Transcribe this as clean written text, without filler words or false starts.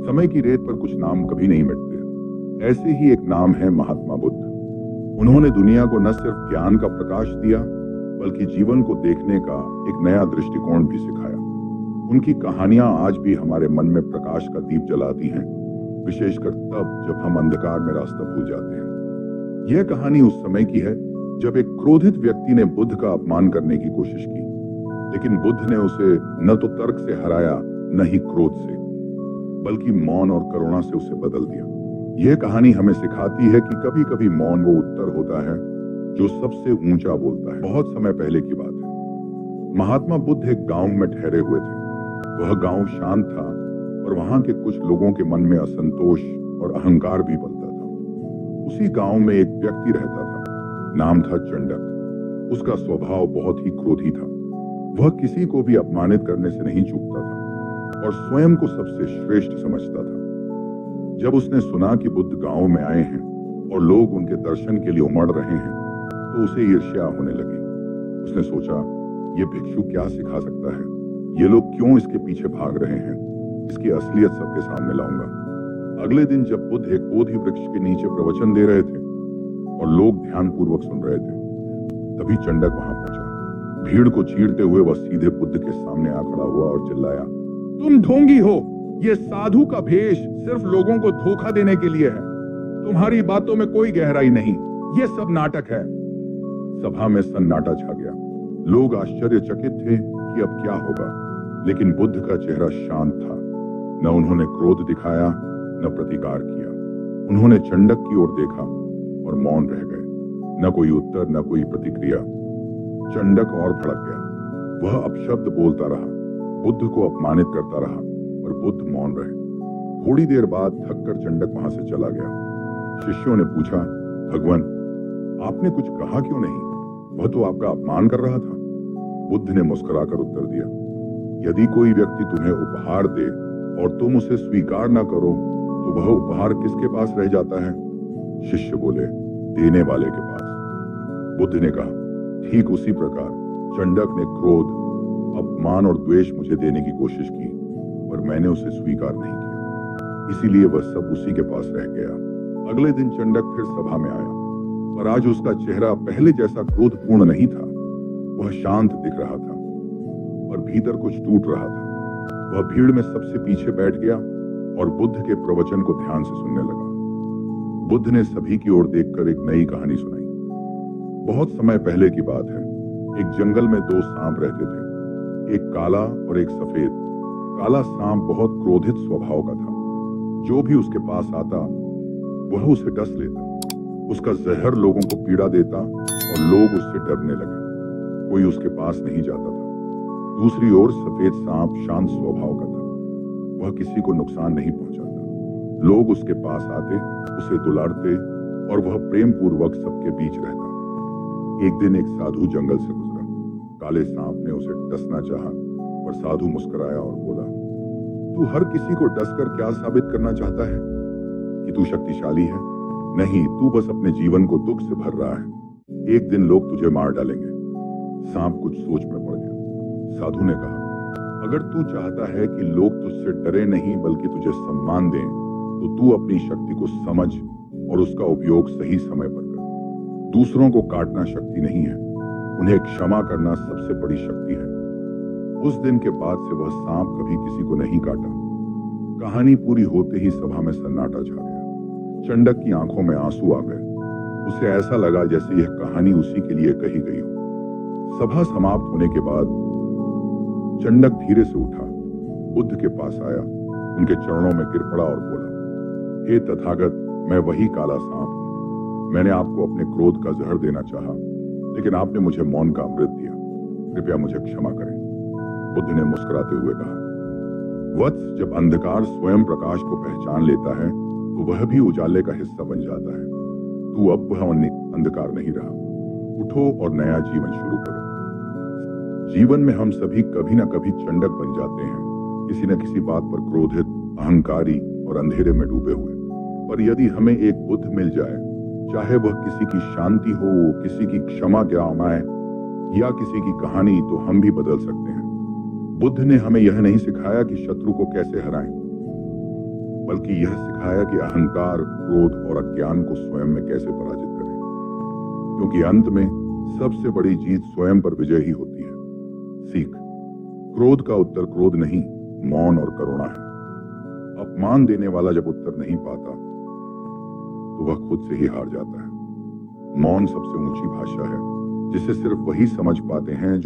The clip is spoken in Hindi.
समय की रेत पर कुछ नाम कभी नहीं मिटते। ऐसे ही एक नाम है महात्मा बुद्ध। उन्होंने दुनिया को न सिर्फ ज्ञान का प्रकाश दिया बल्कि जीवन को देखने का एक नया दृष्टिकोण भी सिखाया। उनकी कहानियां आज भी हमारे मन में प्रकाश का दीप जलाती हैं, विशेषकर तब जब हम अंधकार में रास्ता भूल जाते हैं। यह कहानी उस समय की है जब एक क्रोधित व्यक्ति ने बुद्ध का अपमान करने की कोशिश की, लेकिन बुद्ध ने उसे न तो तर्क से हराया न ही क्रोध से, बल्कि मौन और करुणा से उसे बदल दिया। यह कहानी हमें सिखाती है कि कभी कभी मौन वो उत्तर होता है जो सबसे ऊंचा बोलता है। बहुत समय पहले की बात है। महात्मा बुद्ध एक गांव में ठहरे हुए थे। वह गांव शांत था और वहां के कुछ लोगों के मन में असंतोष और अहंकार भी पलता था। उसी गांव में एक व्यक्ति रहता था, नाम था चंडक। उसका स्वभाव बहुत ही क्रोधी था। वह किसी को भी अपमानित करने से नहीं चूकता था और स्वयं को सबसे श्रेष्ठ समझता था। जब उसने सुना कि बुद्ध गांव में आए हैं और लोग उनके दर्शन के लिए उमड़ रहे हैं, तो उसे ईर्ष्या होने लगी। उसने सोचा, ये भिक्षु क्या सिखा सकता है? ये लोग क्यों इसके पीछे भाग रहे हैं? इसकी असलियत सबके सामने लाऊंगा। अगले दिन जब बुद्ध एक बोधि वृक्ष के नीचे प्रवचन दे रहे थे और लोग ध्यानपूर्वक सुन रहे थे, तभी चंडक वहां पहुंचा। भीड़ को चीरते हुए वह सीधे बुद्ध के सामने आ खड़ा हुआ और चिल्लाया, तुम ढोंगी हो। ये साधु का भेष सिर्फ लोगों को धोखा देने के लिए है। तुम्हारी बातों में कोई गहराई नहीं, ये सब नाटक है। सभा में सन्नाटा छा गया। लोग आश्चर्यचकित थे कि अब क्या होगा, लेकिन बुद्ध का चेहरा शांत था। न उन्होंने क्रोध दिखाया न प्रतिकार किया। उन्होंने चंडक की ओर देखा और मौन रह गए। न कोई उत्तर न कोई प्रतिक्रिया। चंडक और भड़क गया। वह अपशब्द बोलता रहा, बुद्ध को अपमानित करता रहा और बुद्ध मौन रहे। थोड़ी देर बाद थककर चंडक वहां से चला गया। शिष्यों ने पूछा, भगवान, आपने कुछ कहा क्यों नहीं? वह तो आपका अपमान कर रहा था। बुद्ध ने मुस्कुराकर उत्तर दिया, यदि कोई व्यक्ति तुम्हें उपहार दे और तुम उसे स्वीकार न करो तो वह उपहार किसके पास रह जाता है? शिष्य बोले, देने वाले के पास। बुद्ध ने कहा, ठीक उसी प्रकार चंडक ने क्रोध, अपमान और द्वेष मुझे देने की कोशिश की और मैंने उसे स्वीकार नहीं किया, इसीलिए वह सब उसी के पास रह गया। अगले दिन चंडक फिर सभा में आया, पर आज उसका चेहरा पहले जैसा क्रोधपूर्ण नहीं था। वह शांत दिख रहा था और भीतर कुछ टूट रहा था। वह भीड़ में सबसे पीछे बैठ गया और बुद्ध के प्रवचन को ध्यान से सुनने लगा। बुद्ध ने सभी की ओर देखकर एक नई कहानी सुनाई। बहुत समय पहले की बात है। एक जंगल में दो सांप रहते थे, एक काला और एक सफेद। काला सांप बहुत क्रोधित स्वभाव का था। जो भी उसके पास आता वह उसे डस लेता। उसका जहर लोगों को पीड़ा देता और लोग उससे डरने लगे। कोई उसके पास नहीं जाता था। दूसरी ओर सफेद सांप शांत स्वभाव का था। वह किसी को नुकसान नहीं पहुंचाता। लोग उसके पास आते, उसे दुलारते और वह प्रेम पूर्वक सबके बीच रहता। एक दिन एक साधु जंगल से गुजरा। काले सांप ने उसे डसना चाहा और साधु मुस्कुराया और बोला, तू हर किसी को डसकर क्या साबित करना चाहता है? कि तू शक्तिशाली है? नहीं, तू बस अपने जीवन को दुख से भर रहा है। एक दिन लोग तुझे मार डालेंगे। सांप कुछ सोच में पड़ गया। साधु ने कहा, अगर तू चाहता है कि लोग तुझसे डरे नहीं बल्कि तुझे सम्मान दें, तो तू अपनी शक्ति को समझ और उसका उपयोग सही समय पर कर। दूसरों को काटना शक्ति नहीं है, उन्हें क्षमा करना सबसे बड़ी शक्ति है। उस दिन के बाद से वह सांप कभी किसी को नहीं काटा। कहानी पूरी होते ही सभा में सन्नाटा छा गया। चंडक की आंखों में आंसू आ गए। उसे ऐसा लगा जैसे यह कहानी उसी के लिए कही गई हो। सभा समाप्त होने के बाद चंडक धीरे से उठा, बुद्ध के पास आया, उनके चरणों में गिर पड़ा और बोला, हे तथागत, मैं वही काला सांप हूं। मैंने आपको अपने क्रोध का जहर देना चाहा, लेकिन आपने मुझे मौन का अमृत दिया। कृपया मुझे क्षमा करें। बुद्ध ने मुस्कुराते हुए कहा, वत्स, जब अंधकार स्वयं प्रकाश को पहचान लेता है तो वह भी उजाले का हिस्सा बन जाता है। तू अब वह अंधकार नहीं रहा। उठो और नया जीवन शुरू करो। जीवन में हम सभी कभी न कभी चंडक बन जाते हैं, किसी न किसी बात पर क्रोधित, अहंकारी और अंधेरे में डूबे हुए। पर यदि हमें एक बुद्ध मिल जाए, चाहे वह किसी की शांति हो, किसी की क्षमा ज्ञानाए या किसी की कहानी, तो हम भी बदल सकते हैं। बुद्ध ने हमें यह नहीं सिखाया कि शत्रु को कैसे हराएं, बल्कि यह सिखाया कि अहंकार, क्रोध और अज्ञान को स्वयं में कैसे पराजित करें, क्योंकि अंत में सबसे बड़ी जीत स्वयं पर विजय ही होती है। सीख: क्रोध का उत्तर क्रोध नहीं, मौन और करुणा है। अपमान देने वाला जब उत्तर नहीं पाता तो वह खुद से ही हार जाता है। मौन सबसे ऊंची भाषा है, जिसे सिर्फ वही समझ पाते हैं जो